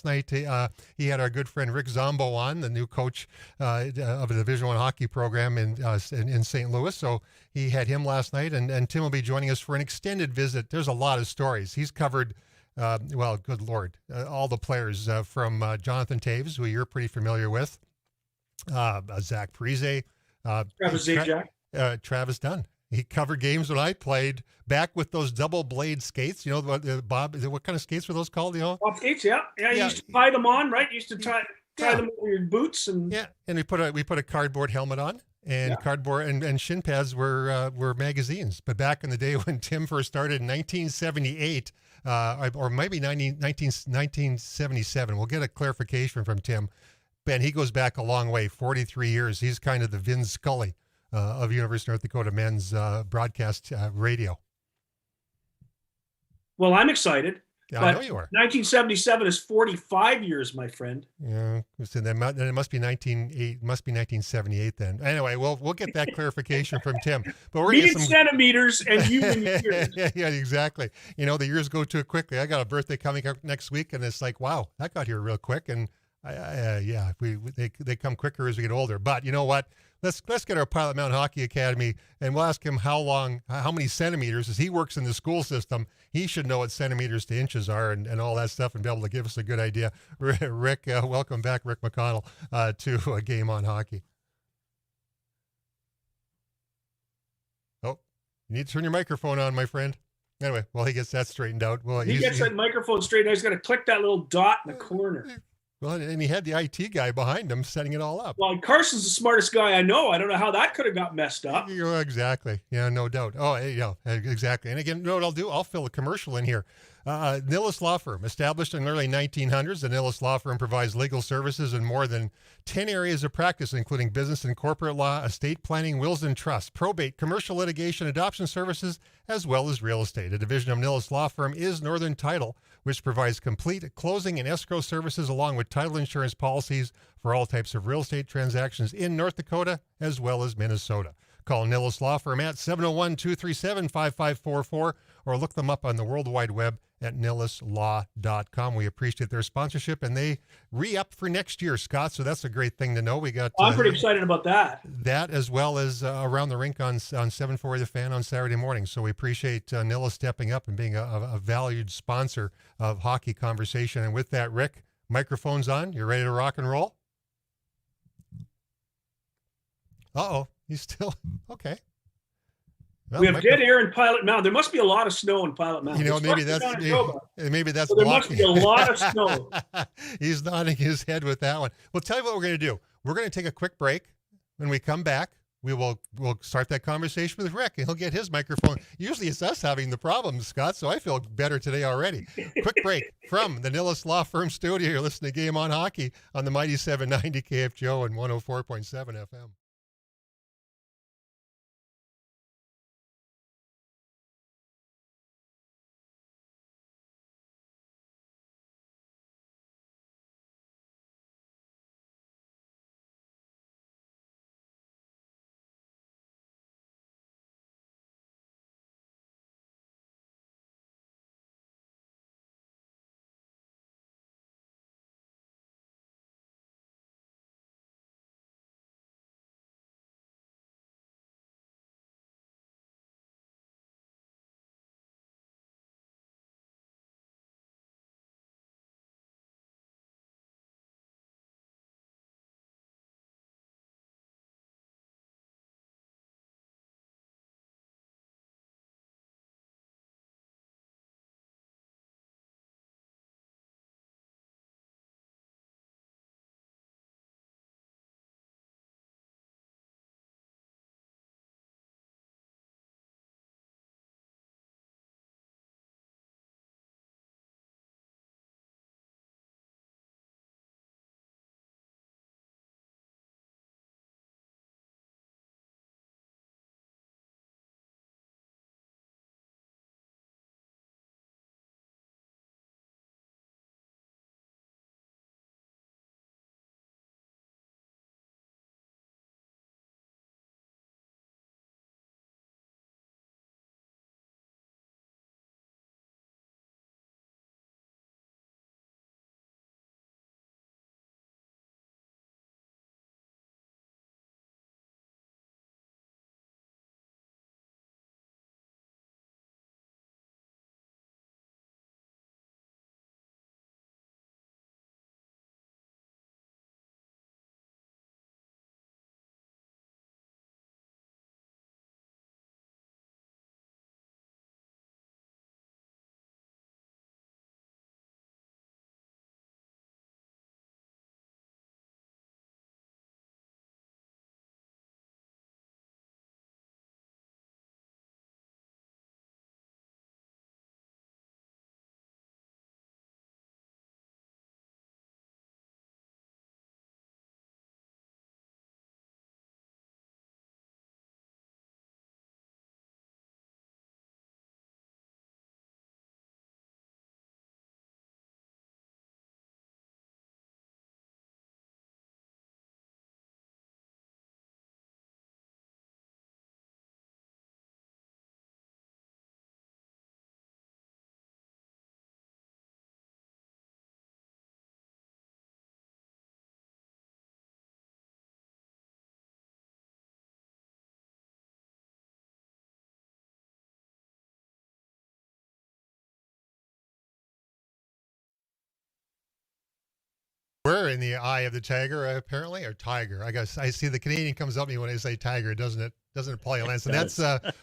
night. He had our good friend Rick Zombo on, the new coach of the Division I hockey program in St. Louis. So he had him last night, and Tim will be joining us for an extended visit. There's a lot of stories. He's covered, well, good Lord, all the players from Jonathan Taves, who you're pretty familiar with, Zach Parise, Travis Zajac. Travis Dunn. He covered games when I played back with those double blade skates. You know what, Bob? What kind of skates were those called? You know, Bob skates. Yeah. You used to tie them on, right? You used to tie them over your boots, and and we put a cardboard helmet on, and cardboard and shin pads were magazines. But back in the day when Tim first started in 1978, or maybe 1977, we'll get a clarification from Tim. Ben, he goes back a long way, 43 years. He's kind of the Vin Scully of University of North Dakota men's broadcast radio. Well, I'm excited. Yeah, I know you are. 1977 is 45 years, my friend. Yeah, so then it must be 1978 then. Anyway, we'll get that clarification from Tim. But we're getting centimeters and you in years. Yeah, exactly. You know, the years go too quickly. I got a birthday coming up next week, and it's like, wow, that got here real quick. And they come quicker as we get older. But you know what? Let's get our Pilot Mountain Hockey Academy, and we'll ask him how many centimeters, as he works in the school system. He should know what centimeters to inches are and all that stuff and be able to give us a good idea. Rick, welcome back, Rick McConnell, to a Game on Hockey. Oh, you need to turn your microphone on, my friend. Anyway, well, he gets that straightened out. Well, he gets that microphone straightened out. He's got to click that little dot in the corner. Well, and he had the IT guy behind him setting it all up. Well, Carson's the smartest guy I know. I don't know how that could have got messed up. Exactly. Yeah, no doubt. Oh, yeah, exactly. And again, you know what I'll do? I'll fill a commercial in here. Nilles Law Firm, established in the early 1900s, the Nilles Law Firm provides legal services in more than 10 areas of practice, including business and corporate law, estate planning, wills and trusts, probate, commercial litigation, adoption services, as well as real estate. A division of Nilles Law Firm is Northern Title, which provides complete closing and escrow services along with title insurance policies for all types of real estate transactions in North Dakota as well as Minnesota. Call Nilles Law Firm at 701-237-5544 or look them up on the World Wide Web at nilleslaw.com. We appreciate their sponsorship, and they re-up for next year, Scott, so that's a great thing to know. We got I'm pretty excited about that. That as well as Around the Rink on 740 The Fan on Saturday morning. So we appreciate Nilles stepping up and being a valued sponsor of Hockey Conversation. And with that, Rick, microphone's on. You're ready to rock and roll? Uh-oh. He's still okay. Well, we have dead air in Pilot Mountain. There must be a lot of snow in Pilot Mountain. You know, maybe that's so there must be a lot of snow. He's nodding his head with that one. Well, tell you what we're going to do. We're going to take a quick break. When we come back, we'll start that conversation with Rick, and he'll get his microphone. Usually it's us having the problems, Scott, so I feel better today already. Quick break from the Nilles Law Firm studio. You're listening to Game on Hockey on the mighty 790 KFGO and 104.7 FM. We're in the eye of the tiger, apparently, or tiger. I guess I see the Canadian comes up to me when I say tiger, doesn't it? Doesn't it, Paulie Lentz? And that's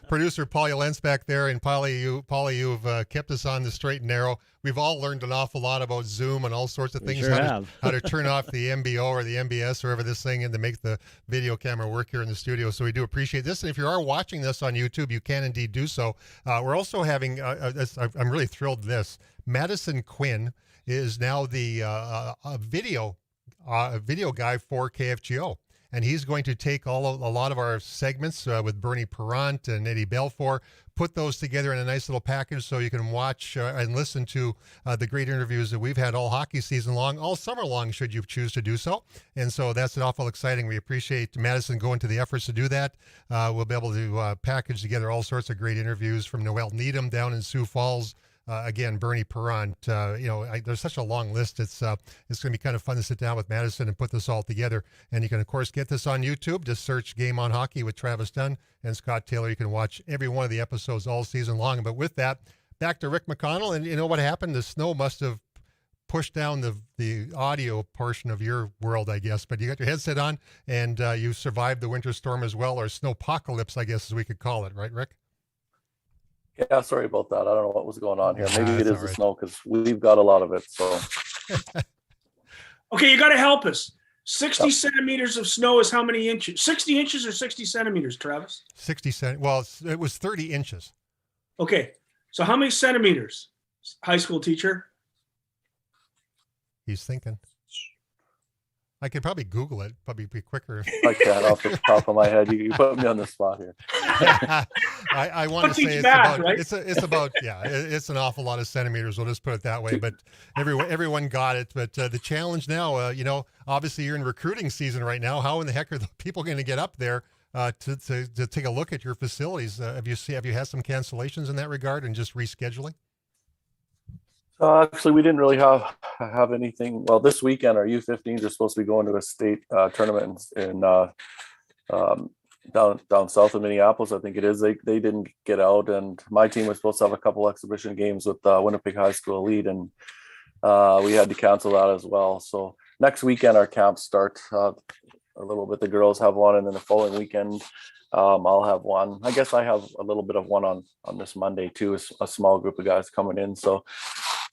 producer Paulie Lentz back there. And Paulie, you've kept us on the straight and narrow. We've all learned an awful lot about Zoom and all sorts of things. Sure how to turn off the MBO or the MBS or whatever this thing and to make the video camera work here in the studio. So we do appreciate this. And if you are watching this on YouTube, you can indeed do so. We're also having, I'm really thrilled with this. Madison Quinn is now the video guy for KFGO. And he's going to take a lot of our segments with Bernie Perrant and Eddie Belfour, put those together in a nice little package so you can watch and listen to the great interviews that we've had all hockey season long, all summer long, should you choose to do so. And so that's an awful exciting. We appreciate Madison going to the efforts to do that. We'll be able to package together all sorts of great interviews from Noelle Needham down in Sioux Falls. Again, Bernie Perrant, there's such a long list. It's going to be kind of fun to sit down with Madison and put this all together. And you can, of course, get this on YouTube. Just search Game on Hockey with Travis Dunn and Scott Taylor. You can watch every one of the episodes all season long. But with that, back to Rick McConnell. And you know what happened? The snow must have pushed down the audio portion of your world, I guess. But you got your headset on, and you survived the winter storm as well, or snowpocalypse, I guess, as we could call it. Right, Rick? Yeah, sorry about that. I don't know what was going on here. Maybe That's it is all the right. snow because we've got a lot of it. So Okay, you got to help us. 60 centimeters of snow is how many inches? 60 inches or 60 centimeters, Travis? 60 cent. Well, it was 30 inches. Okay, so how many centimeters, high school teacher? He's thinking. I could probably Google it. Probably be quicker. I can't off the top of my head. You put me on the spot here. I want to say it's math, about right? it's about it's an awful lot of centimeters. We'll just put it that way. But everyone got it. But the challenge now, obviously you're in recruiting season right now. How in the heck are the people going to get up there to take a look at your facilities? Have you had some cancellations in that regard and just rescheduling? Actually, we didn't really have anything. Well, this weekend our U15s are supposed to be going to a state tournament in down south of Minneapolis. I think it is. They didn't get out, and my team was supposed to have a couple exhibition games with Winnipeg High School Elite, and we had to cancel that as well. So next weekend our camps start a little bit. The girls have one, and then the following weekend I'll have one. I guess I have a little bit of one on this Monday too. A small group of guys coming in. So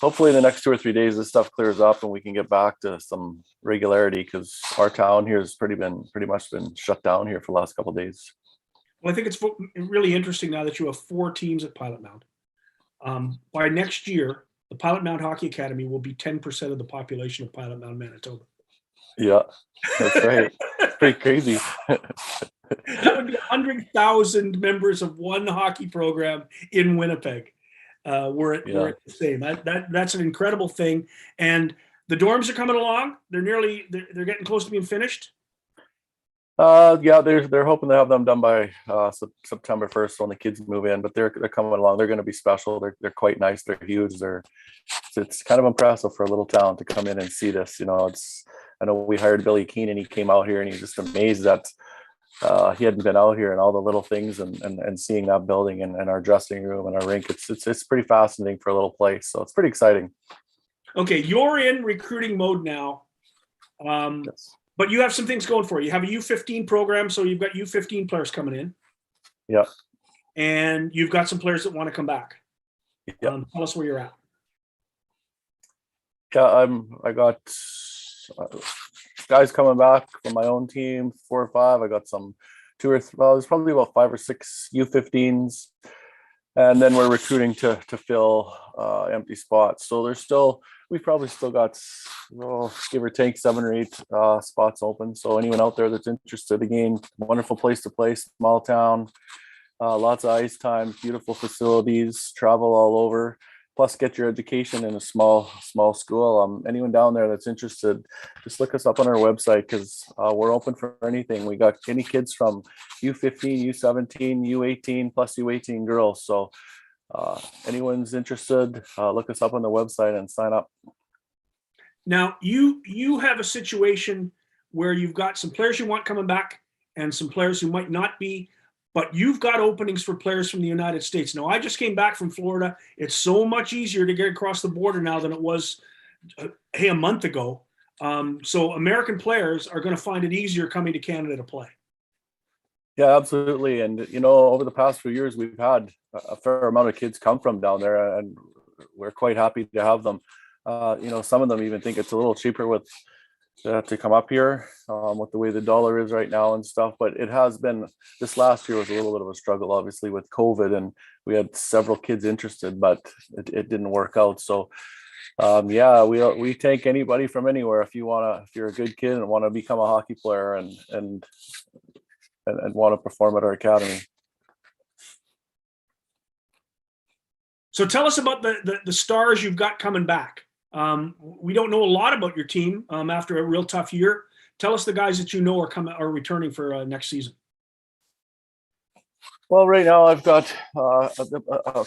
hopefully in the next 2 or 3 days, this stuff clears up and we can get back to some regularity because our town here has pretty much been shut down here for the last couple of days. Well, I think it's really interesting now that you have 4 teams at Pilot Mount. By next year, the Pilot Mount Hockey Academy will be 10% of the population of Pilot Mount, Manitoba. Yeah, that's right. It's pretty crazy. That would be 100,000 members of one hockey program in Winnipeg. We're the same. That's an incredible thing. And the dorms are coming along. They're getting close to being finished. Yeah, they're hoping to have them done by September 1st when the kids move in, but they're coming along. They're going to be special. They're quite nice. They're huge. It's kind of impressive for a little town to come in and see this. I know we hired Billy Keenan. He came out here and he's just amazed that he hadn't been out here and all the little things and seeing that building and our dressing room and our rink. It's pretty fascinating for a little place. So it's pretty exciting. Okay, you're in recruiting mode now. Yes. But you have some things going for you. You have a U15 program, so you've got U15 players coming in. Yeah. And you've got some players that want to come back. Yeah. Tell us where you're at. Yeah, I got guys coming back from my own team, 4 or 5. I got some 2 or 3. Well, there's probably about 5 or 6 U15s, and then we're recruiting to fill empty spots. So we've probably still got, give or take 7 or 8 spots open. So anyone out there that's interested, again, wonderful place to play, small town, lots of ice time, beautiful facilities, travel all over. Plus, get your education in a small school. Anyone down there that's interested, just look us up on our website because we're open for anything. We got any kids from U15, U17, U18, plus U18 girls. So anyone's interested, look us up on the website and sign up. Now, you have a situation where you've got some players you want coming back and some players who might not be, but you've got openings for players from the United States. Now, I just came back from Florida. It's so much easier to get across the border now than it was, a month ago. So American players are going to find it easier coming to Canada to play. Yeah, absolutely. And, over the past few years, we've had a fair amount of kids come from down there, and we're quite happy to have them. Some of them even think it's a little cheaper to come up here with the way the dollar is right now and stuff. But it has been, this last year was a little bit of a struggle, obviously, with COVID, and we had several kids interested, but it didn't work out. So we take anybody from anywhere if you're a good kid and want to become a hockey player and want to perform at our academy. So tell us about the stars you've got coming back. We don't know a lot about your team after a real tough year. Tell us the guys that you know are returning for next season. Well, right now I've got a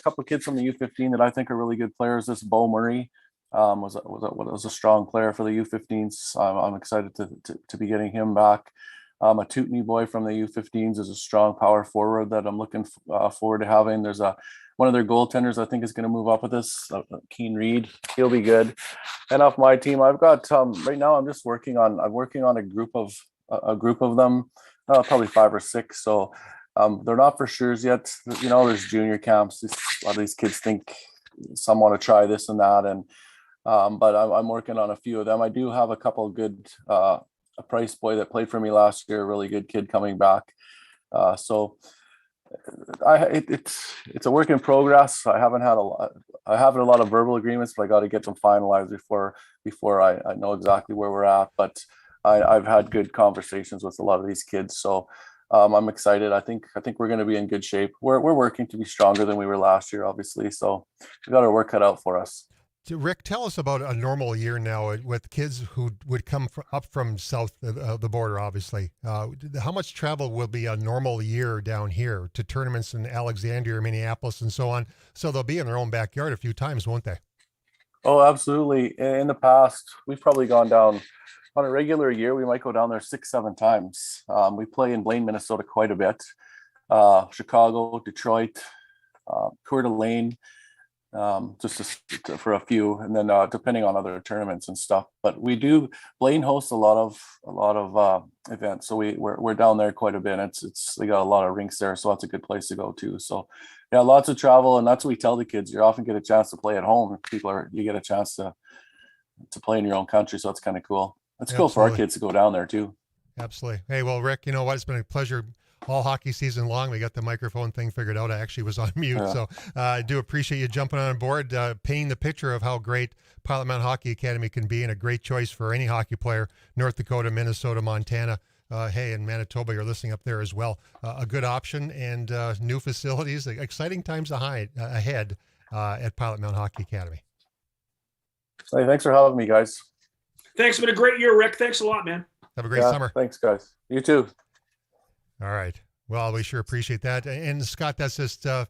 couple of kids from the U15 that I think are really good players. This Bo Murray was a strong player for the U15s. I'm excited to be getting him back. A Tootney boy from the U15s is a strong power forward that I'm looking forward to having. There's one of their goaltenders I think is going to move up with us, Keen Reed. He'll be good. And off my team, I've got right now I'm working on a group of them, probably 5 or 6. So they're not for sure yet. There's junior camps. A lot of these kids think some want to try this and that, and but I'm working on a few of them. I do have a couple of good. A Price boy that played for me last year, a really good kid coming back. So it's a work in progress. I haven't had a lot of verbal agreements, but I got to get them finalized before I know exactly where we're at. But I've had good conversations with a lot of these kids, so I'm excited. I think we're going to be in good shape. We're working to be stronger than we were last year, obviously. So we got our work cut out for us. Rick, tell us about a normal year now with kids who would come up from south of the border, obviously. How much travel will be a normal year down here to tournaments in Alexandria, Minneapolis, and so on? So they'll be in their own backyard a few times, won't they? Oh, absolutely. In the past, we've probably gone down on a regular year. We might go down there 6, 7 times. We play in Blaine, Minnesota quite a bit. Chicago, Detroit, Coeur d'Alene. For a few, and then depending on other tournaments and stuff. But we do. Blaine hosts a lot of events, so we're down there quite a bit. They got a lot of rinks there, so that's a good place to go too. So yeah, lots of travel, and that's what we tell the kids. You often get a chance to play at home. You get a chance to play in your own country, so that's kind of cool. It's cool for our kids to go down there too. Absolutely. Hey, well, Rick, you know what? It's been a pleasure. All hockey season long. We got the microphone thing figured out. I actually was on mute. Yeah. So I do appreciate you jumping on board, painting the picture of how great Pilot Mountain Hockey Academy can be, and a great choice for any hockey player, North Dakota, Minnesota, Montana. Hey, and Manitoba, you're listening up there as well. A good option, and new facilities, exciting times ahead at Pilot Mountain Hockey Academy. Hey, thanks for having me, guys. Thanks. It's been a great year, Rick. Thanks a lot, man. Have a great summer. Thanks, guys. You too. All right. Well, we sure appreciate that. And Scott, that's just, the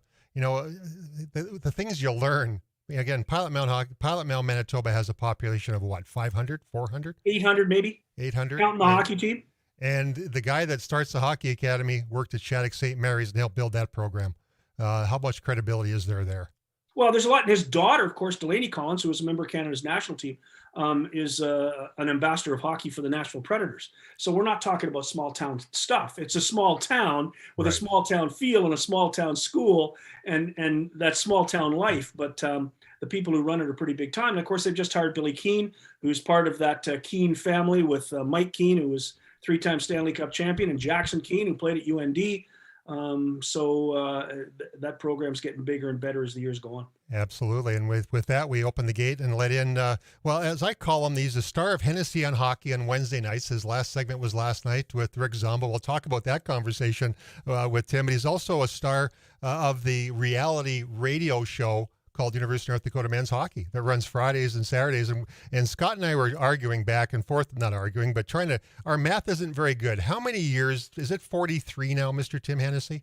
things you'll learn. Again, Pilot Mountain, Manitoba has a population of what, 500, 400? 800 maybe. 800. Counting the hockey team. And the guy that starts the hockey academy worked at Shattuck St. Mary's and helped build that program. How much credibility is there? Well, there's a lot. And his daughter, of course, Delaney Collins, who was a member of Canada's national team, is an ambassador of hockey for the Nashville Predators. So we're not talking about small town stuff. It's a small town with a small town feel and a small town school and that small town life. But the people who run it are pretty big time. And of course, they've just hired Billy Keane, who's part of that Keane family with Mike Keane, who was 3-time Stanley Cup champion, and Jackson Keane, who played at UND. That program's getting bigger and better as the years go on. Absolutely. And with that, we open the gate and let in, as I call him, he's the star of Hennessy on Hockey on Wednesday nights. His last segment was last night with Rick Zombo. We'll talk about that conversation with Tim. But he's also a star of the reality radio show called University of North Dakota Men's Hockey that runs Fridays and Saturdays. And Scott and I were arguing back and forth, not arguing, but our math isn't very good. How many years, is it 43 now, Mr. Tim Hennessy?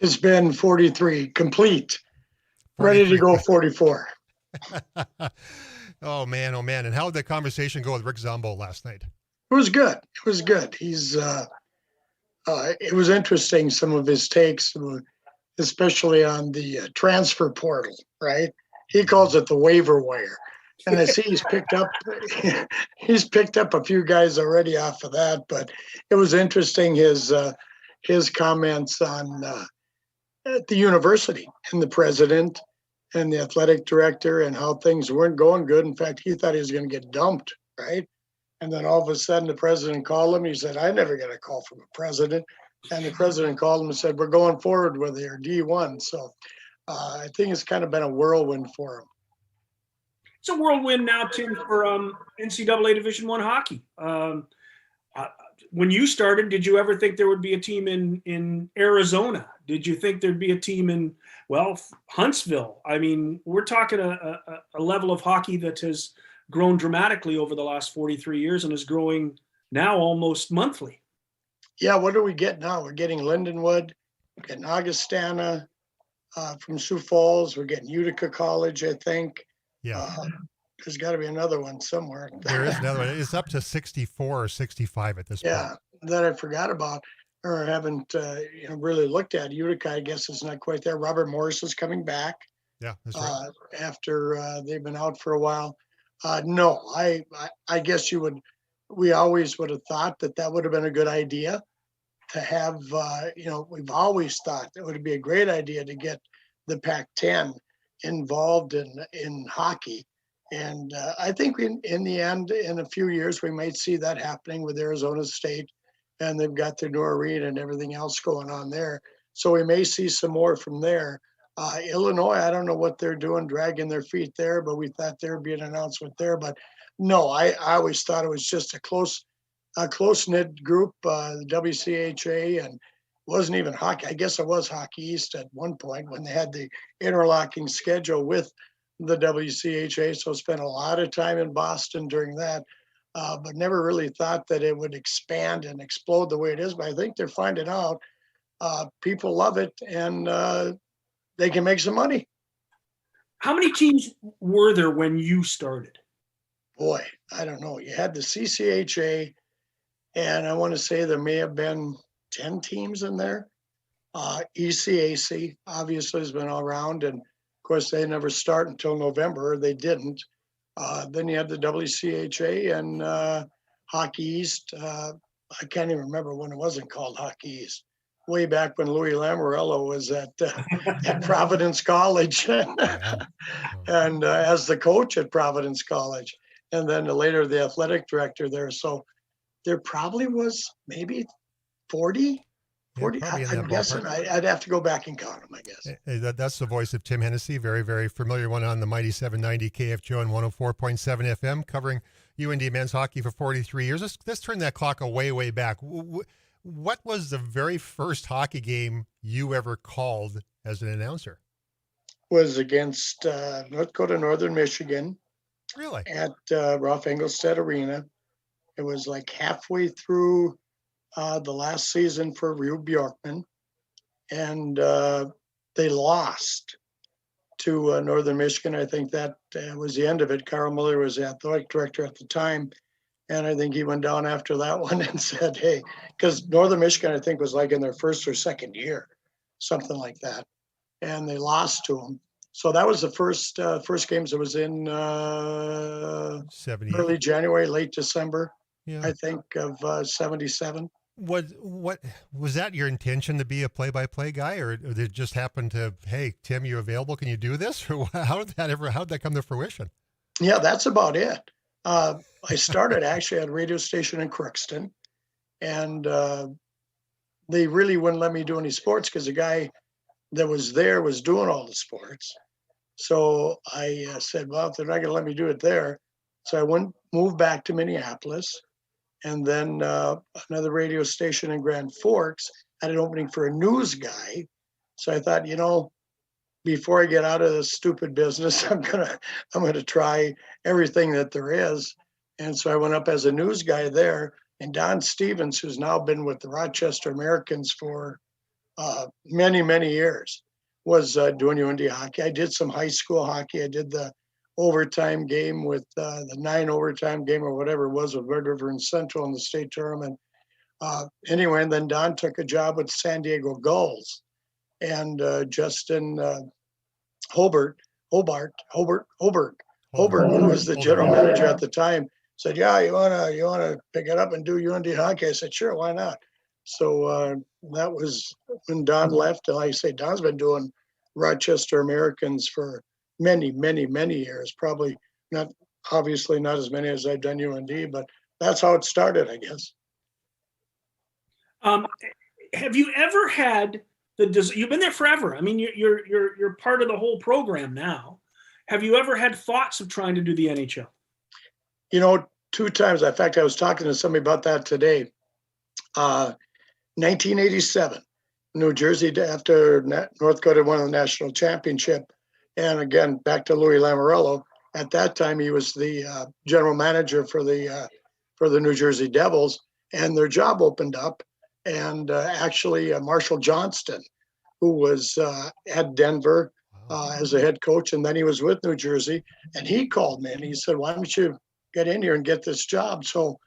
It's been 43, complete, 43. Ready to go 44. Oh man. And how did the conversation go with Rick Zombo last night? It was good. He's, it was interesting, some of his takes, especially on the transfer portal, right? He calls it the waiver wire. And I see he's picked up a few guys already off of that, but it was interesting his comments on at the university and the president and the athletic director and how things weren't going good. In fact, he thought he was going to get dumped, right? And then all of a sudden the president called him. He said, I never get a call from a president. And the president called him and said, we're going forward with your D1. So I think it's kind of been a whirlwind for him. It's a whirlwind now, Tim, for NCAA Division I hockey. When you started, did you ever think there would be a team in Arizona? Did you think there'd be a team in, well, Huntsville? I mean, we're talking a level of hockey that has grown dramatically over the last 43 years and is growing now almost monthly. Yeah, what do we get now? We're getting Lindenwood, we're getting Augustana from Sioux Falls, we're getting Utica College, I think. Yeah. There's got to be another one somewhere. There is another one. It's up to 64 or 65 at this point. Yeah, that I forgot about or haven't really looked at. Utica, I guess, is not quite there. Robert Morris is coming back. Yeah, that's right. After they've been out for a while. No, I guess we always would have thought that would have been a good idea to have, we've always thought it would be a great idea to get the Pac-10 involved in hockey. And I think in the end, in a few years, we might see that happening with Arizona State, and they've got their new arena and everything else going on there. So we may see some more from there. Illinois, I don't know what they're doing, dragging their feet there, but we thought there'd be an announcement there. But no, I always thought it was just a close-knit group, the WCHA, and wasn't even hockey. I guess it was Hockey East at one point when they had the interlocking schedule with the WCHA. So spent a lot of time in Boston during that, but never really thought that it would expand and explode the way it is. But I think they're finding out people love it and they can make some money. How many teams were there when you started? Boy, I don't know. You had the CCHA, and I want to say there may have been 10 teams in there. ECAC obviously has been all around, and of course they never start until November. They didn't. Then you had the WCHA and Hockey East. I can't even remember when it wasn't called Hockey East. Way back when Louis Lamorello was at Providence College and as the coach at Providence College, and then later the athletic director there. So there probably was maybe 40. I'm guessing. I'd have to go back and count them, I guess. That's the voice of Tim Hennessy, very, very familiar one on the mighty 790 KFGO and 104.7 FM, covering UND men's hockey for 43 years. Let's turn that clock way back. What was the very first hockey game you ever called as an announcer? Was against North Dakota, Northern Michigan. Really? At Ralph Engelstad Arena. It was like halfway through the last season for Rube Bjorkman, and they lost to Northern Michigan. I think that was the end of it. Carl Miller was the athletic director at the time, and I think he went down after that one and said, hey, because Northern Michigan, I think, was like in their first or second year, something like that, and they lost to them. So that was the first games. It was in early January, late December, I think, of 77. What was that your intention to be a play-by-play guy, or did it just happen to, hey, Tim, you available? Can you do this? Or how did that come to fruition? Yeah, that's about it. I started actually at a radio station in Crookston, and they really wouldn't let me do any sports because the guy that was there was doing all the sports. So I said, well, if they're not going to let me do it there. So I moved back to Minneapolis. And then another radio station in Grand Forks had an opening for a news guy. So I thought, before I get out of this stupid business, I'm gonna try everything that there is. And so I went up as a news guy there. And Don Stevens, who's now been with the Rochester Americans for many, many years, was doing UND hockey. I did some high school hockey. I did the overtime game with the 9 overtime game or whatever it was with Red River and Central in the state tournament. Anyway, and then Don took a job with San Diego Gulls, and Justin Hobart Holberg, who was the general manager at the time, said, "Yeah, you wanna pick it up and do UND hockey?" I said, "Sure, why not?" So that was when Don left. And like I say, Don's been doing Rochester Americans for many, many, many years. Probably not, obviously not as many as I've done UND, but that's how it started, I guess. Have you ever had you've been there forever. I mean, you're part of the whole program now. Have you ever had thoughts of trying to do the NHL? 2 times. In fact, I was talking to somebody about that today. 1987, New Jersey, after North Dakota won the national championship. And again, back to Louis Lamoriello. At that time, he was the general manager for the New Jersey Devils, and their job opened up. And actually, Marshall Johnston, who was at Denver as a head coach, and then he was with New Jersey, and he called me and he said, "Why don't you get in here and get this job?" So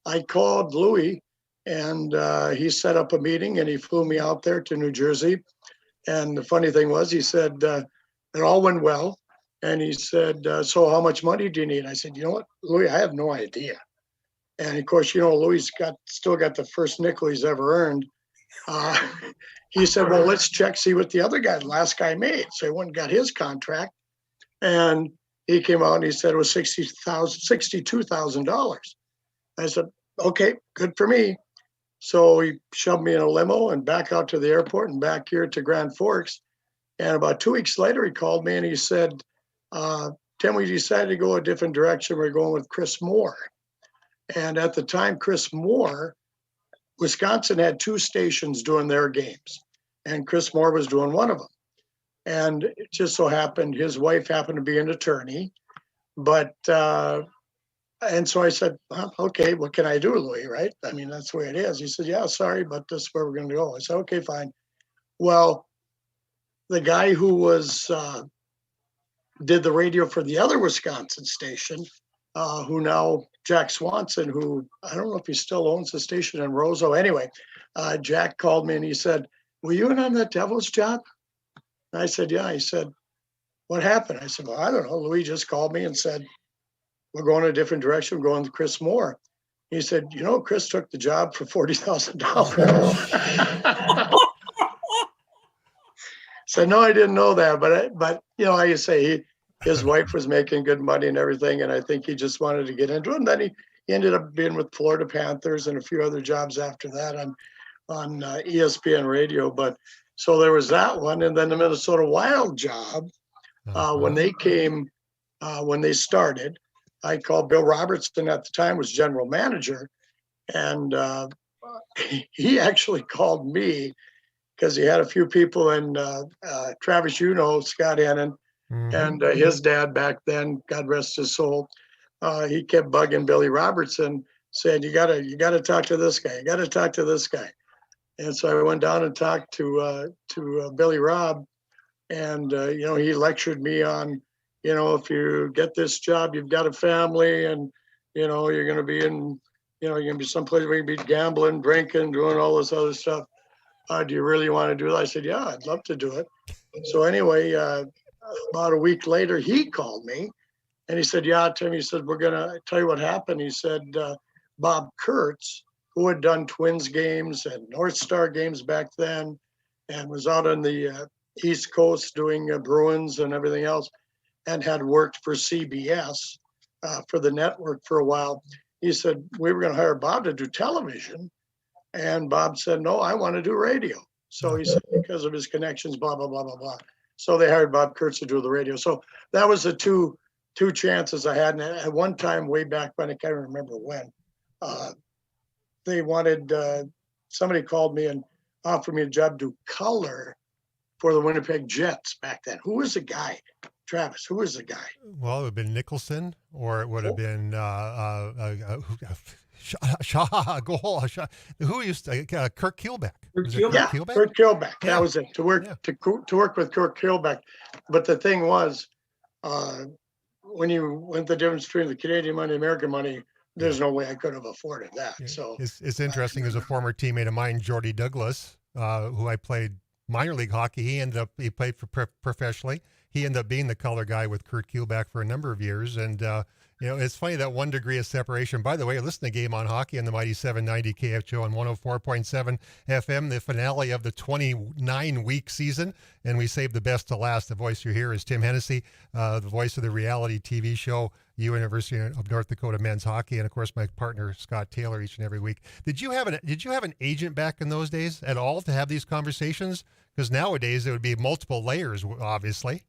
I called Louis, and he set up a meeting, and he flew me out there to New Jersey. And the funny thing was, he said it all went well, and he said, "So how much money do you need?" I said, "You know what, Louis, I have no idea." And of course, Louis still got the first nickel he's ever earned. He said, "Well, let's check, see what the other guy, the last guy made." So he went and got his contract, and he came out and he said it was $62,000. I said, "Okay, good for me." So he shoved me in a limo and back out to the airport and back here to Grand Forks. And about 2 weeks later, he called me and he said, "Tim, we decided to go a different direction. We're going with Chris Moore." And at the time, Chris Moore, Wisconsin had 2 stations doing their games, and Chris Moore was doing one of them. And it just so happened his wife happened to be an attorney, but and so I said, "Well, okay, what can I do, Louis, right? I mean, that's the way it is." He said, "Yeah, sorry, but this is where we're going to go." I said, "Okay, fine." Well, the guy who was did the radio for the other Wisconsin station, who now Jack Swanson, who I don't know if he still owns the station in Roseau. Anyway, Jack called me and he said, "Were you in on that Devils job?" And I said, "Yeah." He said, "What happened?" I said, "Well, I don't know. Louis just called me and said, we're going a different direction. We're going to Chris Moore." He said, "Chris took the job for $40,000. So no, I didn't know that, but like you say, his wife was making good money and everything, and I think he just wanted to get into it. And then he ended up being with Florida Panthers and a few other jobs after that on ESPN radio. But so there was that one, and then the Minnesota Wild job. When they came, when they started, I called Bill Robertson at the time, was general manager, and he actually called me because he had a few people, and Travis, Scott Hennon, and his dad back then, God rest his soul, he kept bugging Billy Robertson, saying, you gotta talk to this guy. You gotta talk to this guy. And so I went down and talked to Billy Rob, and he lectured me on, if you get this job, you've got a family, and you're going to be in, you're going to be someplace where you can be gambling, drinking, doing all this other stuff. Do you really want to do that? I said, "Yeah, I'd love to do it." So anyway, about a week later, he called me and he said, "Yeah, Tim," he said, "we're going to tell you what happened." He said, Bob Kurtz, who had done Twins games and North Star games back then, and was out on the East Coast doing Bruins and everything else, and had worked for CBS for the network for a while. He said, "We were going to hire Bob to do television." And Bob said, "No, I want to do radio." So he said, because of his connections, blah, blah, blah, blah, blah. So they hired Bob Kurtz to do the radio. So that was the two chances I had. And at one time, way back when, I can't remember when, they wanted, somebody called me and offered me a job to color for the Winnipeg Jets back then. Who was the guy? Travis, who was the guy? Well, it would have been Nicholson, or it would have been who used to Kirk Keelback. Kirk Keelback. Yeah, Kirk Keelback. Yeah. That was it. To work with Kirk Keelback. But the thing was, when you went the difference between the Canadian money and American money, there's no way I could have afforded that. Yeah. So it's interesting. As a former teammate of mine, Jordy Douglas, who I played minor league hockey, he played for professionally. he ended up being the color guy with Kurt Kuhlback for a number of years. And, it's funny that 1 degree of separation. By the way, listen to Game on Hockey on the Mighty 790 KFGO on 104.7 FM, the finale of the 29-week season. And we saved the best to last. The voice you hear is Tim Hennessy, the voice of the reality TV show, University of North Dakota men's hockey, and of course my partner Scott Taylor each and every week. Did you have an agent back in those days at all to have these conversations? Because nowadays it would be multiple layers, obviously.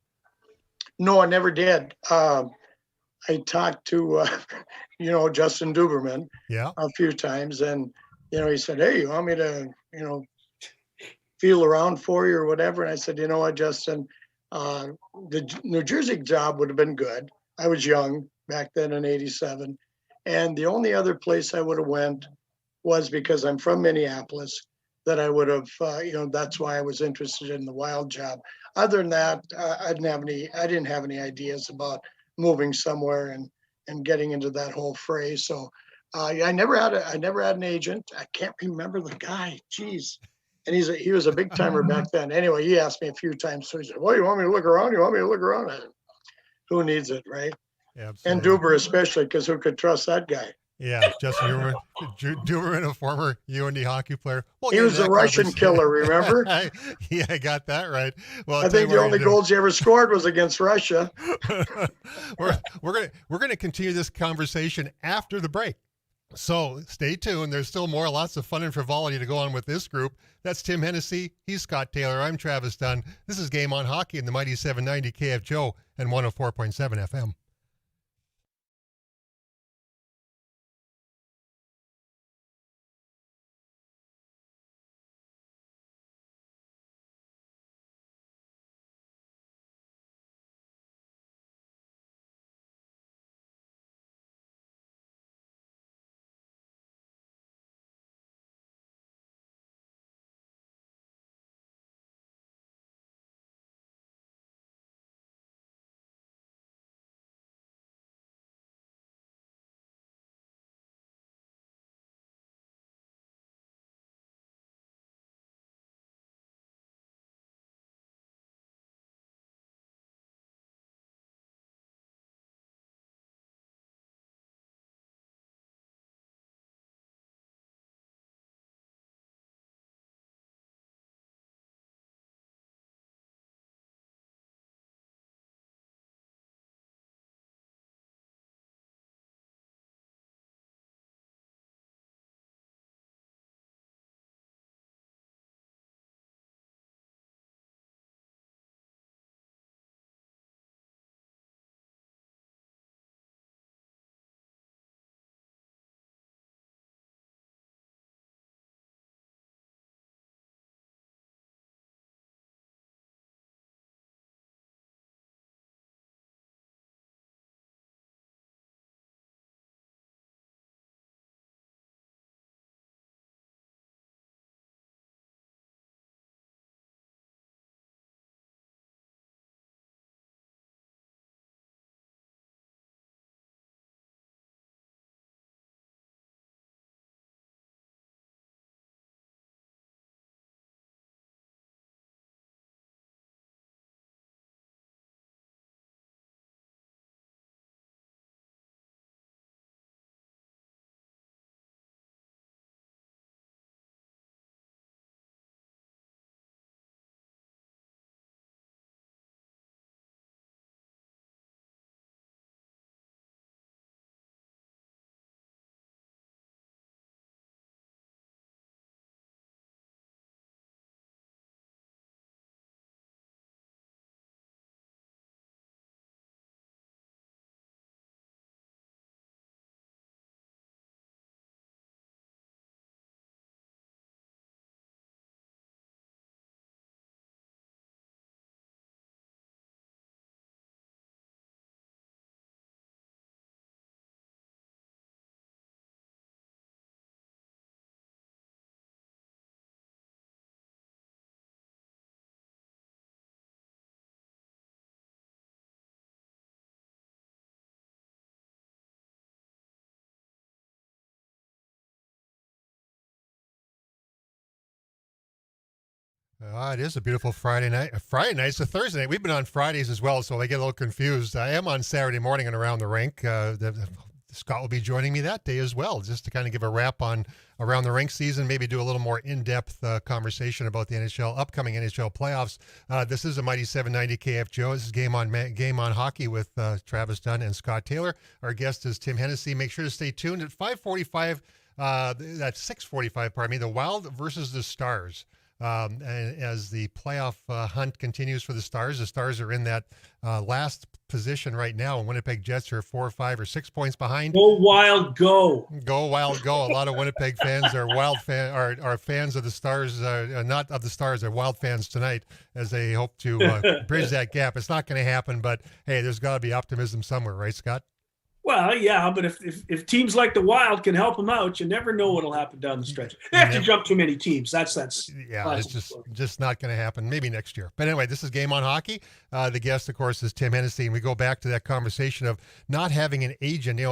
No, I never did. I talked to, Justin Duberman a few times, and, he said, "Hey, you want me to, feel around for you or whatever?" And I said, "You know what, Justin, the New Jersey job would have been good. I was young back then in '87. And the only other place I would have went was because I'm from Minneapolis, that I would have, that's why I was interested in the Wild job. Other than that, I didn't have any ideas about moving somewhere and getting into that whole fray. So I never had an agent. I can't remember the guy. Jeez. And he was a big timer back then. Anyway, he asked me a few times. So he said, "Well, you want me to look around? You want me to look around?" I said, who needs it, right? Absolutely. And Duber especially, because who could trust that guy? Yeah, Justin Duberman, a former UND hockey player. He was the Russian killer, remember? Yeah, I got that right. Well, I think the only goals he ever scored was against Russia. we're gonna continue this conversation after the break. So stay tuned. There's still lots of fun and frivolity to go on with this group. That's Tim Hennessy. He's Scott Taylor. I'm Travis Dunn. This is Game on Hockey in the Mighty 790 KFGO and 104.7 FM. It is a beautiful Friday night. Friday night, it's a Thursday night. We've been on Fridays as well, so I get a little confused. I am on Saturday morning and Around the Rink. Scott will be joining me that day as well, just to kind of give a wrap on Around the Rink season, maybe do a little more in-depth conversation about the upcoming NHL playoffs. This is a Mighty 790 KFGO. This is Game on Hockey with Travis Dunn and Scott Taylor. Our guest is Tim Hennessy. Make sure to stay tuned at 5:45. That's 6:45. Pardon me. The Wild versus the Stars. And as the playoff hunt continues for the Stars are in that last position right now, and Winnipeg Jets are 4 or 5 or 6 points behind. Go Wild, go! Go Wild, go! A lot of Winnipeg fans are fans of the Stars, not of the Stars, are Wild fans tonight, as they hope to bridge that gap. It's not going to happen, but hey, there's got to be optimism somewhere, right, Scott? Well, yeah, but if teams like the Wild can help them out, you never know what'll happen down the stretch. They have to jump too many teams. That's yeah, it's just not going to happen. Maybe next year. But anyway, this is Game on Hockey. The guest, of course, is Tim Hennessy, and we go back to that conversation of not having an agent.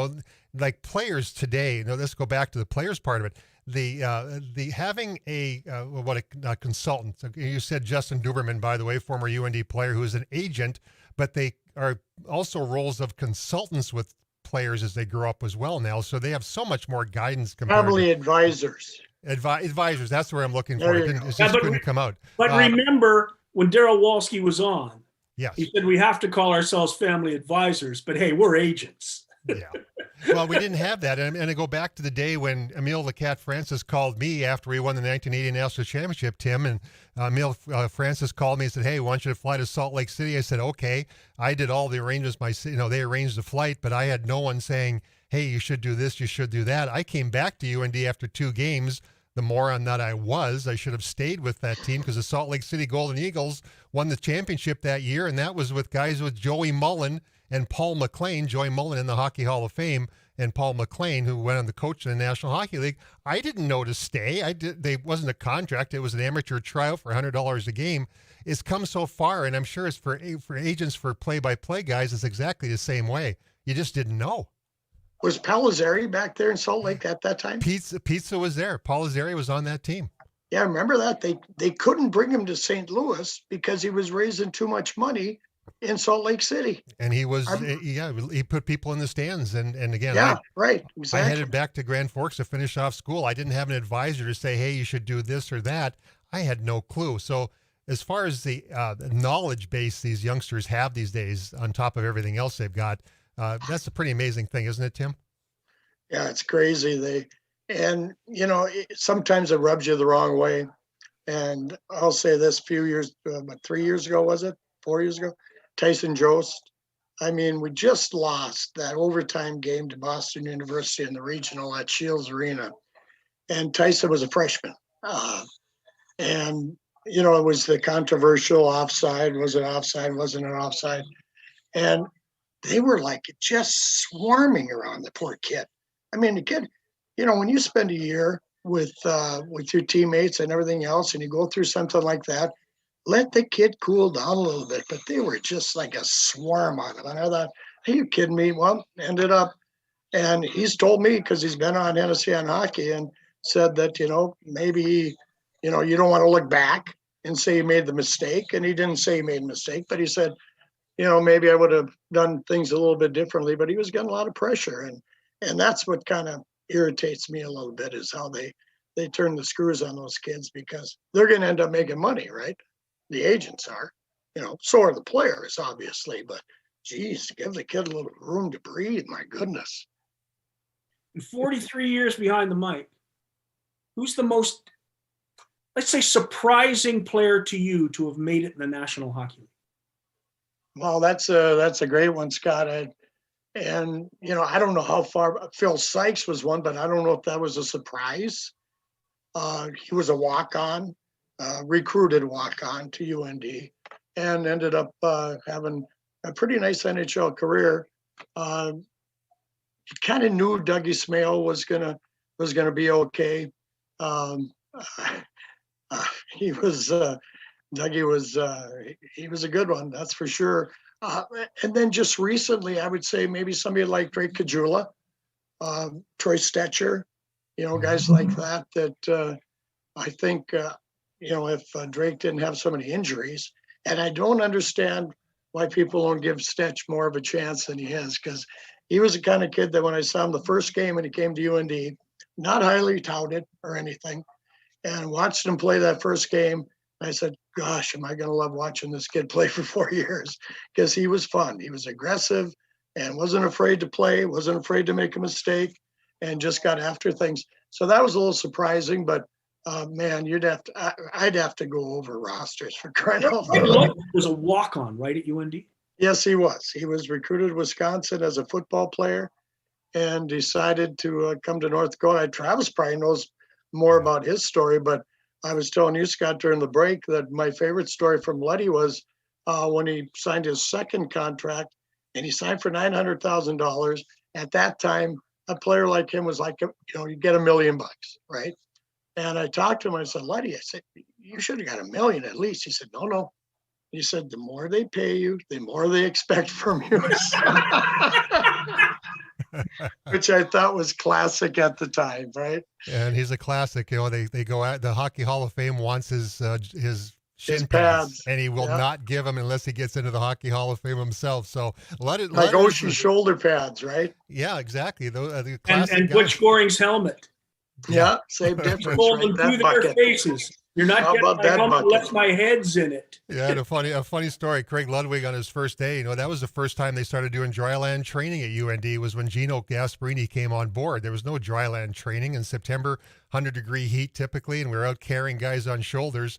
Like players today. Let's go back to the players part of it. The having a consultant. You said Justin Duberman, by the way, former UND player who is an agent, but they are also roles of consultants with players as they grow up as well now, so they have so much more guidance compared Probably advisors. Advisors, that's where I'm looking for. It just couldn't come out. But remember when Darryl Walski was on, yes, he said we have to call ourselves family advisors, but hey, we're agents. Yeah. Well, we didn't have that. And I go back to the day when Emile the Cat Francis called me after we won the 1980 National Championship, Tim, and Emile Francis called me and said, hey, I want you to fly to Salt Lake City. I said, okay. I did all the arrangements. They arranged the flight, but I had no one saying, hey, you should do this, you should do that. I came back to UND after 2 games. The moron that I should have stayed with that team because the Salt Lake City Golden Eagles won the championship that year, and that was with guys with Joey Mullen and Paul McLean, Joey Mullen in the Hockey Hall of Fame, and Paul McLean, who went on the coach in the National Hockey League. I didn't know to stay. They wasn't a contract. It was an amateur tryout for $100 a game. It's come so far, and I'm sure it's for agents, for play-by-play guys, it's exactly the same way. You just didn't know. Was Palizari back there in Salt Lake at that time? Pizza was there. Palizari was on that team. Yeah, remember that? They couldn't bring him to St. Louis because he was raising too much money in Salt Lake City. And he was, he put people in the stands. And again, right. Exactly. I headed back to Grand Forks to finish off school. I didn't have an advisor to say, hey, you should do this or that. I had no clue. So as far as the knowledge base these youngsters have these days, on top of everything else they've got, that's a pretty amazing thing, isn't it, Tim? Yeah, it's crazy. Sometimes it rubs you the wrong way. And I'll say this: 3 years ago, was it? 4 years ago? Tyson Jost. I mean, we just lost that overtime game to Boston University in the regional at Shields Arena. And Tyson was a freshman. It was the controversial offside. Was it offside? Wasn't it offside? And they were like just swarming around the poor kid. I mean, the kid, when you spend a year with your teammates and everything else, and you go through something like that, let the kid cool down a little bit. But they were just like a swarm on him. And I thought, are you kidding me? Well, ended up, and he's told me, because he's been on Hennessy on Hockey, and said that, maybe, you don't want to look back and say he made the mistake. And he didn't say he made a mistake, but he said, maybe I would have done things a little bit differently, but he was getting a lot of pressure. And that's what kind of irritates me a little bit, is how they turn the screws on those kids, because they're going to end up making money, right? The agents are, so are the players, obviously, but geez, give the kid a little room to breathe. My goodness. 43 years behind the mic, who's the most, let's say, surprising player to you to have made it in the National Hockey League? Well, that's a great one, Scott. I don't know how far. Phil Sykes was one, but I don't know if that was a surprise. He was a walk-on, recruited walk-on to UND, and ended up having a pretty nice NHL career. Kind of knew Dougie Smale was gonna be okay. He was he was a good one, that's for sure. And then just recently, I would say maybe somebody like Drake Kajula, Troy Stetcher, guys like that I think if Drake didn't have so many injuries. And I don't understand why people don't give Stetch more of a chance than he is, because he was the kind of kid that when I saw him the first game and he came to UND, not highly touted or anything, and watched him play that first game, I said, gosh, am I going to love watching this kid play for 4 years? Because he was fun. He was aggressive and wasn't afraid to play, wasn't afraid to make a mistake, and just got after things. So that was a little surprising, but man, I'd have to go over rosters for crying out loud. Was a walk-on, right, at UND? Yes, he was. He was recruited to Wisconsin as a football player and decided to come to North Dakota. Travis probably knows more about his story, but I was telling you, Scott, during the break that my favorite story from Letty was when he signed his second contract, and he signed for $900,000. At that time, a player like him was like, you get $1 million, right? And I talked to him, I said, Letty, I said, you should have got $1 million at least. He said, no. He said, the more they pay you, the more they expect from you. Which I thought was classic at the time, right? And he's a classic. They go at the Hockey Hall of Fame wants his shin pads, and he will not give them unless he gets into the Hockey Hall of Fame himself. So like Ocean shoulder pads, right? Yeah, exactly. The classic and Butch Goring's helmet. Yeah, same difference. Right? Through their faces. You're not getting my helmet unless my head's in it. Yeah, and a funny story. Craig Ludwig on his first day, that was the first time they started doing dryland training at UND was when Gino Gasparini came on board. There was no dryland training in September, 100-degree heat typically, and we were out carrying guys on shoulders.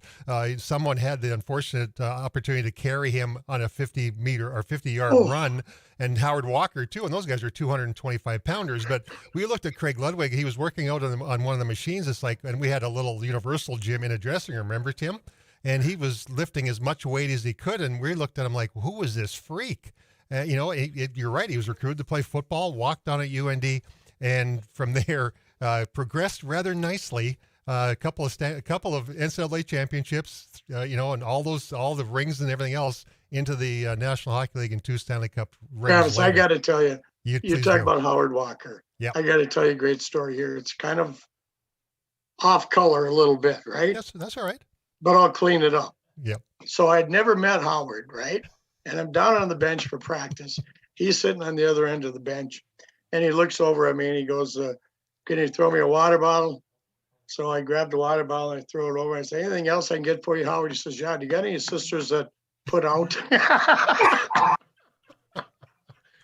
Someone had the unfortunate opportunity to carry him on a 50-meter or 50-yard run, and Howard Walker too, and those guys are 225 pounders. But we looked at Craig Ludwig. He was working out on one of the machines. And we had a little universal gym in a dressing room. Remember, Tim? And he was lifting as much weight as he could. And we looked at him like, who is this freak? You're right. He was recruited to play football, walked on at UND, and from there progressed rather nicely. A couple of NCAA championships, and all the rings and everything else into the National Hockey League and 2 Stanley Cup rings. Travis, I got to tell you, you talk about Howard Walker. Yeah, I got to tell you a great story here. It's kind of off color a little bit, right? Yes, that's all right. But I'll clean it up. Yep. So I'd never met Howard, right? And I'm down on the bench for practice. He's sitting on the other end of the bench, and he looks over at me and he goes, "Can you throw me a water bottle?" So I grabbed the water bottle and I throw it over. I say, "Anything else I can get for you, Howard?" He says, "Yeah. Do you got any sisters that put out?"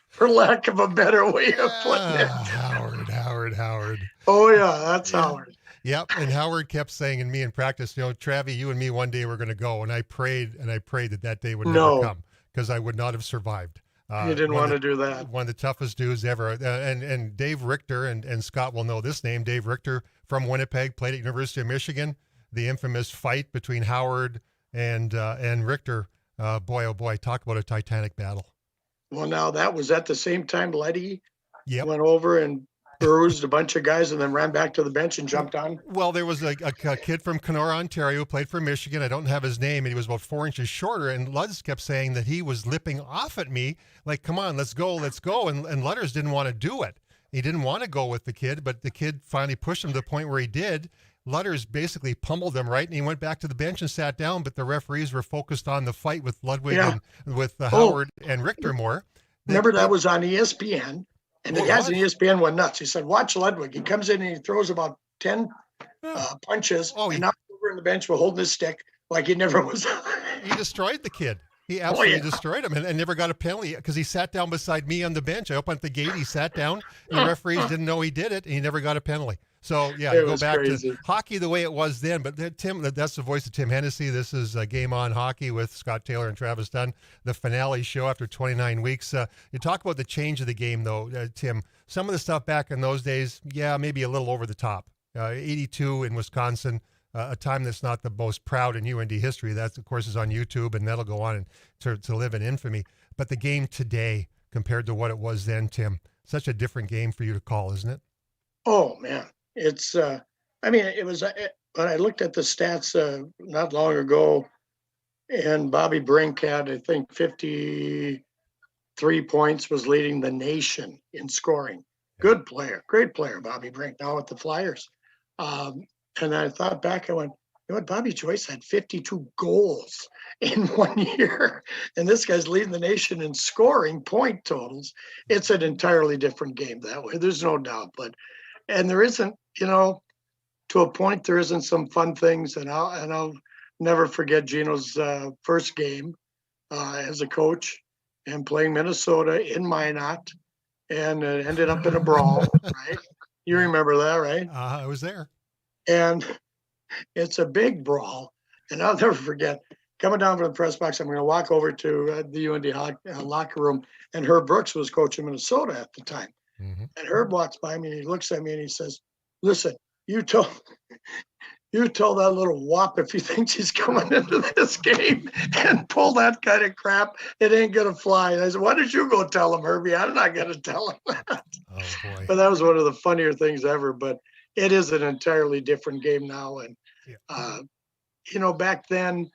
For lack of a better way of putting it. Howard. Oh yeah, that's Howard. Yep. And Howard kept saying, and me in practice, Travie, you and me one day we're going to go. And I prayed that day would never come, because I would not have survived. You didn't want to do that. One of the toughest dudes ever. And Dave Richter, and Scott will know this name, Dave Richter from Winnipeg, played at University of Michigan. The infamous fight between Howard and Richter. Boy, oh boy, talk about a Titanic battle. Well, now that was at the same time Letty went over and bruised a bunch of guys and then ran back to the bench and jumped on. Well, there was a kid from Kenora, Ontario, who played for Michigan. I don't have his name, and he was about 4 inches shorter. And Lutz kept saying that he was lipping off at me, like, "Come on, let's go." And Lutters didn't want to do it. He didn't want to go with the kid, but the kid finally pushed him to the point where he did. Lutters basically pummeled him, right? And he went back to the bench and sat down, but the referees were focused on the fight with Ludwig and with Howard and Richter more. Remember, that was on ESPN. And the guys in ESPN went nuts. He said, "Watch Ludwig. He comes in and he throws about 10 punches. And now over in the bench, we're holding his stick like he never was." He destroyed the kid. He absolutely destroyed him and never got a penalty because he sat down beside me on the bench. I opened the gate. He sat down. And the referees didn't know he did it, and he never got a penalty. So, go back to hockey the way it was then. But Tim, that's the voice of Tim Hennessy. This is Game On Hockey with Scott Taylor and Travis Dunn, the finale show after 29 weeks. You talk about the change of the game, though, Tim. Some of the stuff back in those days, maybe a little over the top. 82 in Wisconsin, a time that's not the most proud in UND history. That, of course, is on YouTube, and that'll go on to live in infamy. But the game today, compared to what it was then, Tim, such a different game for you to call, isn't it? Oh, man. It's, it was, when I looked at the stats not long ago, and Bobby Brink had, I think, 53 points, was leading the nation in scoring. Good player, great player, Bobby Brink, now with the Flyers. And I thought back, I went, You know what? Bobby Joyce had 52 goals in 1 year, and this guy's leading the nation in scoring point totals. It's an entirely different game that way. There's no doubt. And there isn't, to a point, there isn't some fun things. And I'll never forget Gino's first game as a coach and playing Minnesota in Minot, and it ended up in a brawl, right? You remember that, right? I was there. And it's a big brawl. And I'll never forget coming down from the press box. I'm going to walk over to the UND locker room, and Herb Brooks was coaching Minnesota at the time. Mm-hmm. And Herb walks by me and he looks at me and he says, "Listen, you tell that little wop if he thinks he's coming into this game and pull that kind of crap, it ain't gonna fly." And I said, "Why don't you go tell him, Herbie? I'm not gonna tell him that." Oh boy. But that was one of the funnier things ever. But it is an entirely different game now. And back then,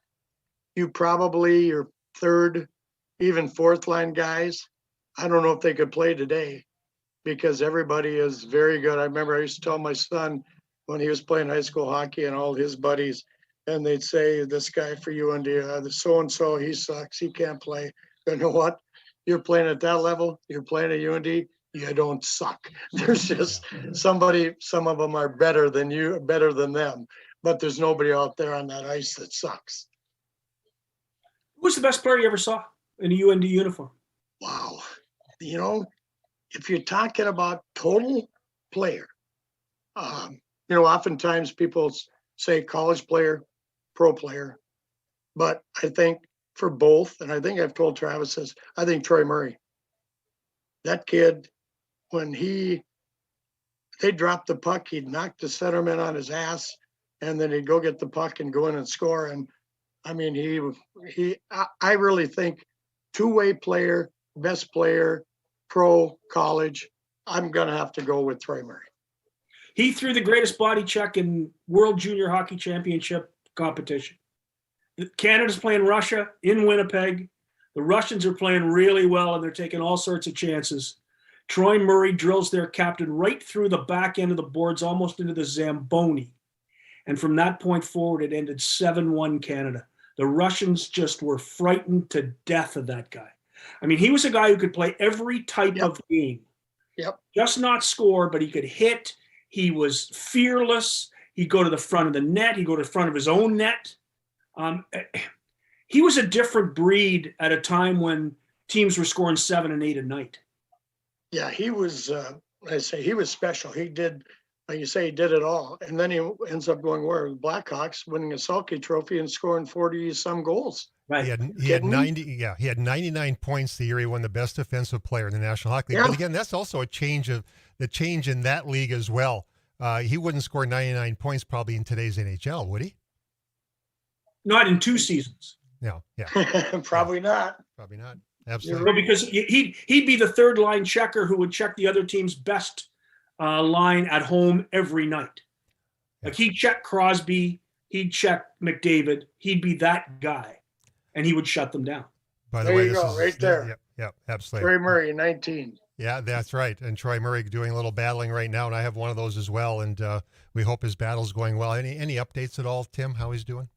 you probably your third, even fourth line guys, I don't know if they could play today, because everybody is very good. I remember I used to tell my son when he was playing high school hockey and all his buddies, and they'd say, "This guy for UND, the so-and-so, he sucks, he can't play." You know what? You're playing at that level, you're playing at UND, you don't suck. There's just some of them are better than you, better than them, but there's nobody out there on that ice that sucks. Who was the best player you ever saw in a UND uniform? Wow. If you're talking about total player, oftentimes people say college player, pro player, but I think for both, and I think I've told Travis this, I think Troy Murray, that kid, when they dropped the puck, he'd knock the centerman on his ass, and then he'd go get the puck and go in and score. And I mean, I really think two-way player, best player, pro, college, I'm going to have to go with Troy Murray. He threw the greatest body check in World Junior Hockey Championship competition. Canada's playing Russia in Winnipeg. The Russians are playing really well, and they're taking all sorts of chances. Troy Murray drills their captain right through the back end of the boards, almost into the Zamboni. And from that point forward, it ended 7-1 Canada. The Russians just were frightened to death of that guy. I mean, he was a guy who could play every type of game. Yep. Just not score, but he could hit. He was fearless. He'd go to the front of the net. He'd go to the front of his own net. He was a different breed at a time when teams were scoring 7 and 8 a night. Yeah, he was, he was special. He did, like you say, he did it all. And then he ends up going where? Blackhawks, winning a Selke trophy and scoring 40-some goals. Right. He had 99 points the year he won the best defensive player in the National Hockey League. Yeah. But again, that's also a change in that league as well. He wouldn't score 99 points probably in today's NHL, would he? Not in 2 seasons. No, yeah. Probably not. Probably not. Absolutely. Well, because he'd be the third line checker who would check the other team's best line at home every night. Like he'd check Crosby, he'd check McDavid, he'd be that guy, and he would shut them down. By the there way, you go, right there. Yep, absolutely. Troy Murray, 19. Yeah, that's right. And Troy Murray doing a little battling right now, and I have one of those as well. And we hope his battle's going well. Any updates at all, Tim? How he's doing?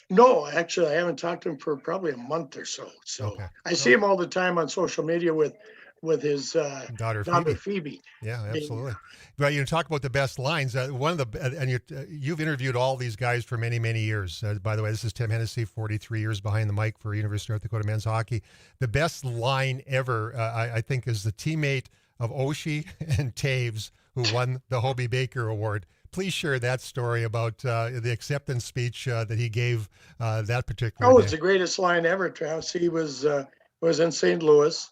No, actually, I haven't talked to him for probably a month or so. So okay. I see him all the time on social media with his daughter Phoebe. Yeah, absolutely. But talk about the best lines. You've interviewed all these guys for many, many years. By the way, this is Tim Hennessy, 43 years behind the mic for University of North Dakota men's hockey. The best line ever, I think, is the teammate of Oshie and Taves who won the Hobie Baker Award. Please share that story about the acceptance speech that he gave that particular day. It's the greatest line ever, Travis. He was in St. Louis,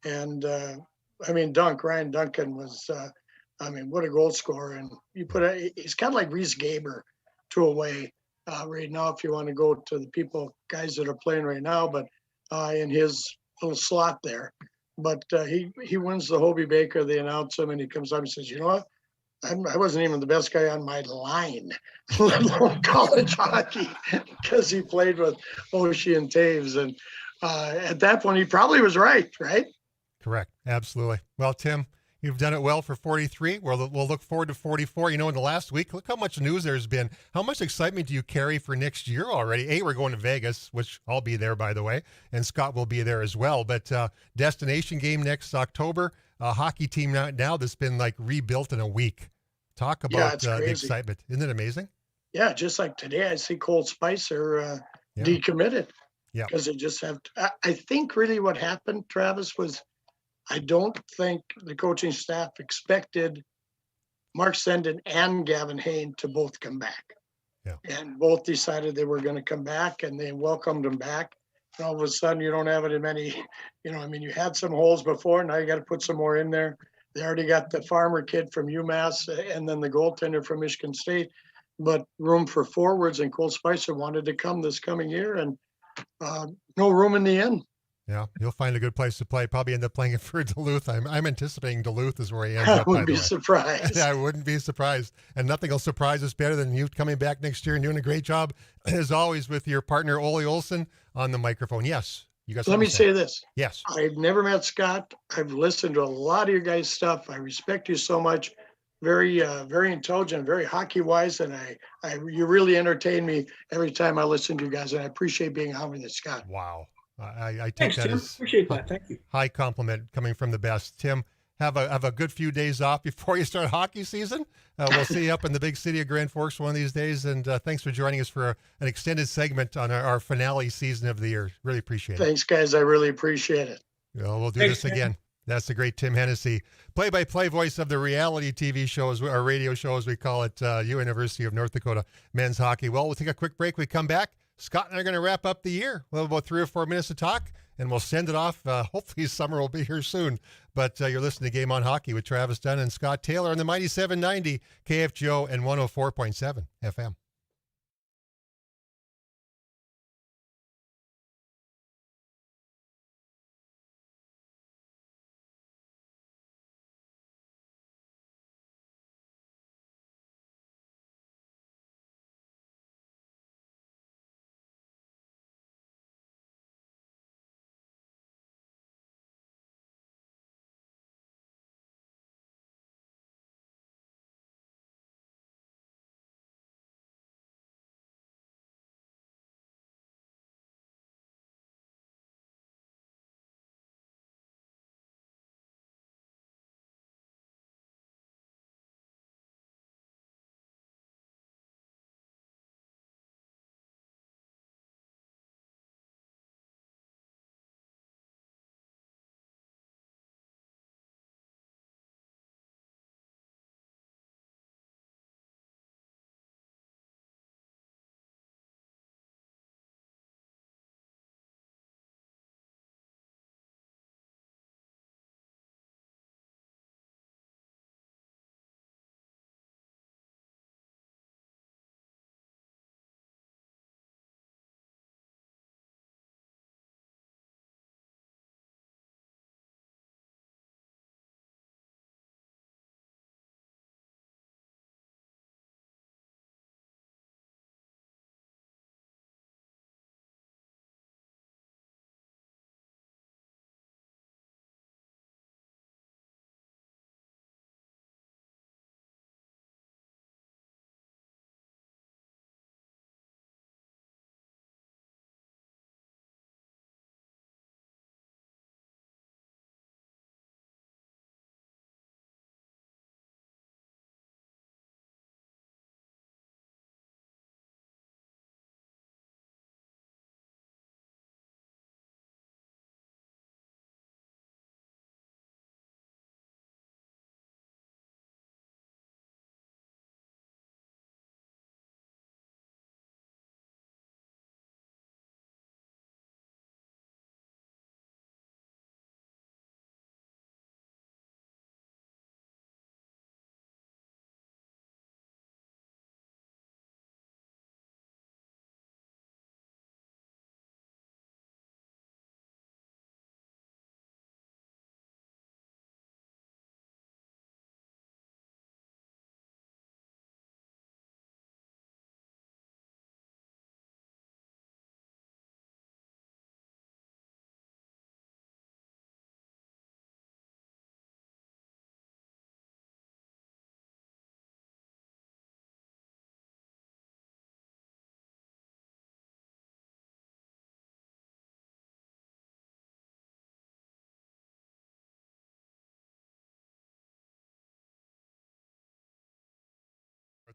and Ryan Duncan was, what a goal scorer. And he's kind of like Reese Gaber to a way right now, if you want to go to the guys that are playing right now, but in his little slot there. But he wins the Hobie Baker. They announce him, and he comes up and says, "You know what? I wasn't even the best guy on my line, let alone college hockey," because he played with Oshie and Taves. And at that point, he probably was right? Correct. Absolutely. Well, Tim, You've done it well for 43. We'll look forward to 44. You know, in the last week, look how much news there's been. How much excitement do you carry for next year already? We're going to Vegas, which I'll be there, by the way, and Scott will be there as well. But destination game next October, a hockey team now that's been like rebuilt in a week. Talk about it's the crazy. excitement. Isn't it amazing? Yeah, just like today, I see Colt Spicer Yeah. decommitted. Yeah. Because they just have to, I think really what happened, Travis, was I don't think the coaching staff expected Mark Senden and Gavin Hain to both come back. Yeah. And both decided they were going to come back, and they welcomed them back. And all of a sudden, you don't have it in many, you had some holes before, now you got to put some more in there. They already got the farmer kid from UMass and then the goaltender from Michigan State, but room for forwards, and Colt Spicer wanted to come this coming year, and no room in the inn. Yeah, you'll find a good place to play. Probably end up playing it for Duluth. I'm anticipating Duluth is where he ends I up. wouldn't be surprised. I wouldn't be surprised. And nothing will surprise us better than you coming back next year and doing a great job, as always, with your partner, Ole Olsen, on the microphone. Yes, you guys. Let me say this. Yes. I've never met Scott. I've listened to a lot of your guys' stuff. I respect you so much. Very, very intelligent, very hockey wise. And you really entertain me every time I listen to you guys. And I appreciate being on with you, Scott. Wow. I take Thanks, that Tim. as Appreciate that. Thank you. high compliment coming from the best. Tim, have a good few days off before you start hockey season. We'll see you up in the big city of Grand Forks one of these days. And thanks for joining us for an extended segment on our finale season of the year. Really appreciate it. Thanks, guys. I really appreciate it. We'll do Thanks, this again. That's the great Tim Hennessy, play-by-play voice of the reality TV shows, or radio show as we call it, University of North Dakota men's hockey. Well, we'll take a quick break. We come back. Scott and I are going to wrap up the year. We'll have about 3 or 4 minutes to talk, and we'll send it off. Hopefully summer will be here soon. But you're listening to Game on Hockey with Travis Dunn and Scott Taylor on the Mighty 790 KFGO and 104.7 FM.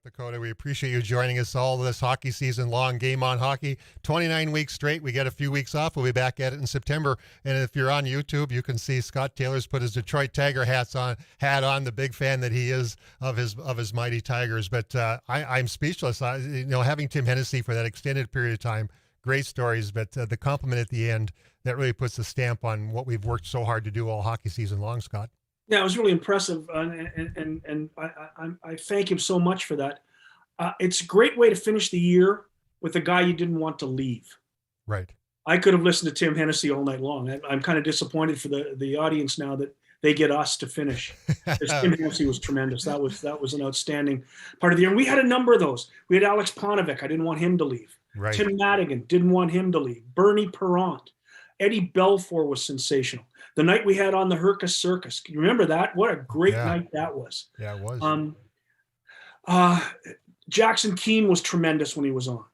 Dakota, we appreciate you joining us all this hockey season long. Game on Hockey, 29 weeks straight. We get a few weeks off. We'll be back at it in September. And if you're on YouTube, you can see Scott Taylor's put his Detroit Tiger hat on. The big fan that he is of his mighty Tigers. But I'm speechless. Having Tim Hennessy for that extended period of time, great stories. But the compliment at the end that really puts a stamp on what we've worked so hard to do all hockey season long, Scott. Yeah, it was really impressive, and I thank him so much for that. It's a great way to finish the year with a guy you didn't want to leave. Right. I could have listened to Tim Hennessy all night long. I'm kind of disappointed for the audience now that they get us to finish. Tim Hennessy was tremendous. That was an outstanding part of the year. And we had a number of those. We had Alex Ponovic. I didn't want him to leave. Right. Tim Madigan, didn't want him to leave. Bernie Perrant. Eddie Belfour was sensational. The night we had on the Hercus Circus. You remember that? What a great night that was. Yeah, it was. Jackson Keene was tremendous when he was on.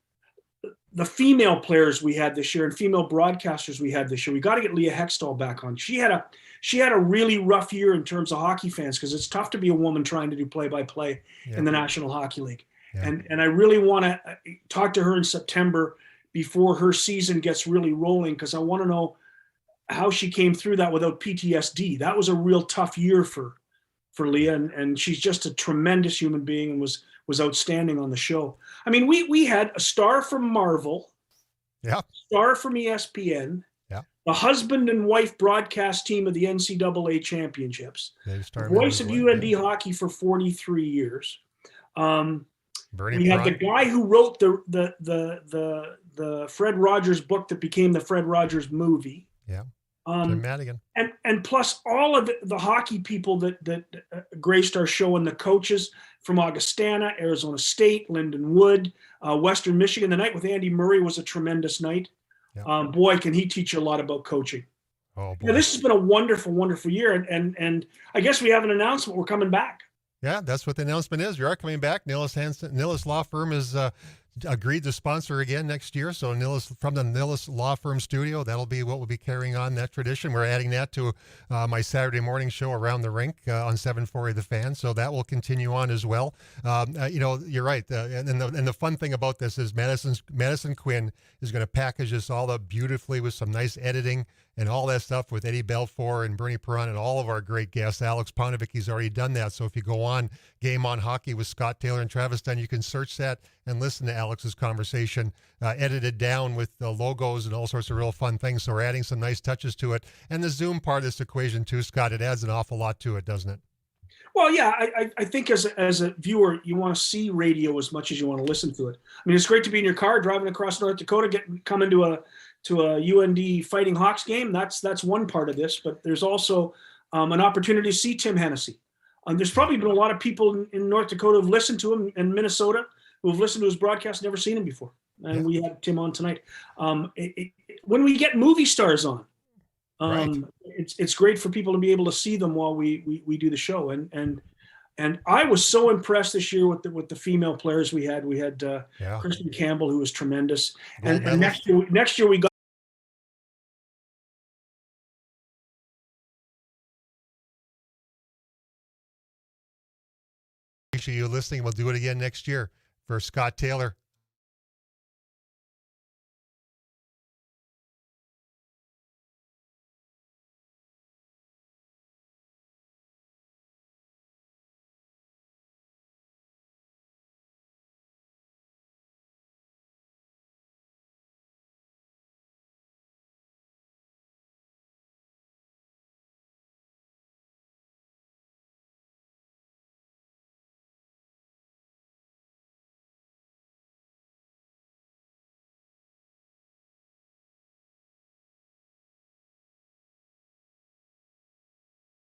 The female players we had this year and female broadcasters we had this year, we got to get Leah Hextall back on. She had a really rough year in terms of hockey fans because it's tough to be a woman trying to do play-by-play in the National Hockey League. Yeah. And I really want to talk to her in September before her season gets really rolling because I want to know how she came through that without PTSD. That was a real tough year for Leah, and she's just a tremendous human being and was outstanding on the show. I mean, we had a star from Marvel, star from ESPN, the husband and wife broadcast team of the NCAA championships, voice of UND hockey for 43 years. We had the guy who wrote the Fred Rogers book that became the Fred Rogers movie. Yeah. Madigan. And plus all of the hockey people that graced our show and the coaches from Augustana, Arizona State, Linden Wood, Western Michigan. The night with Andy Murray was a tremendous night. Yeah. Boy, can he teach you a lot about coaching. Oh, boy. This has been a wonderful, wonderful year. And I guess we have an announcement. We're coming back. Yeah, that's what the announcement is. You are coming back. Nilles Law Firm is agreed to sponsor again next year. So from the Nilles Law Firm studio, that'll be what we'll be carrying on that tradition. We're adding that to my Saturday morning show Around the Rink on 740 The Fan. So that will continue on as well. You're right. And the fun thing about this is Madison Quinn is going to package this all up beautifully with some nice editing and all that stuff with Eddie Belfour and Bernie Perrant and all of our great guests. Alex Ponovic, he's already done that. So if you go on Game on Hockey with Scott Taylor and Travis Dunn, you can search that and listen to Alex's conversation, edited down with the logos and all sorts of real fun things. So we're adding some nice touches to it. And the Zoom part of this equation too, Scott, it adds an awful lot to it, doesn't it? Well, yeah, I think as a viewer, you want to see radio as much as you want to listen to it. I mean, it's great to be in your car driving across North Dakota, coming to a UND Fighting Hawks game. That's one part of this, but there's also an opportunity to see Tim Hennessy. There's probably been a lot of people in North Dakota who've listened to him, in Minnesota who have listened to his broadcast, never seen him before. And we had Tim on tonight. When we get movie stars on, it's great for people to be able to see them while we do the show. And I was so impressed this year with the female players we had. We had Kristen Campbell, who was tremendous. And next year we got. Appreciate you listening. We'll do it again next year. For Scott Taylor,